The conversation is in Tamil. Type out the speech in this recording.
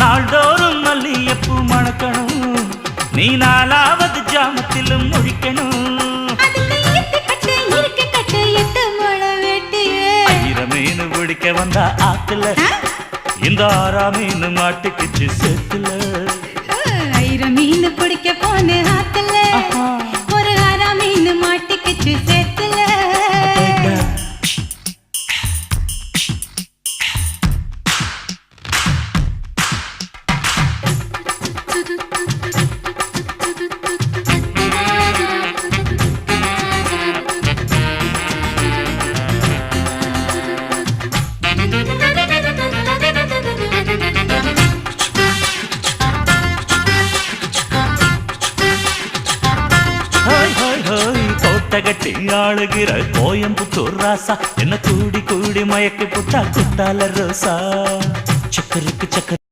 நாள்தோறும் மல்லியப்பூ மணக்கணும், நீ நாலாவது ஜாமத்திலும் முழிக்கணும். மீன் பிடிக்க வந்தா ஆத்துல, இந்த ஆறா மீன் மாட்டுக்குச்சு சேத்துல. ஆயிரம் மீன் பிடிக்க போன ஆத்துல, ஒரு ஆறா மீன் மாட்டுக்குச்சு சேத்துல. கோட்டகட்டி ஆளுகிற கோயம்புத்தூர் ராசா, என்ன கூடி கூடி மயக்கி புட்டா குட்டால ரோசா. சக்கருக்கு சக்கர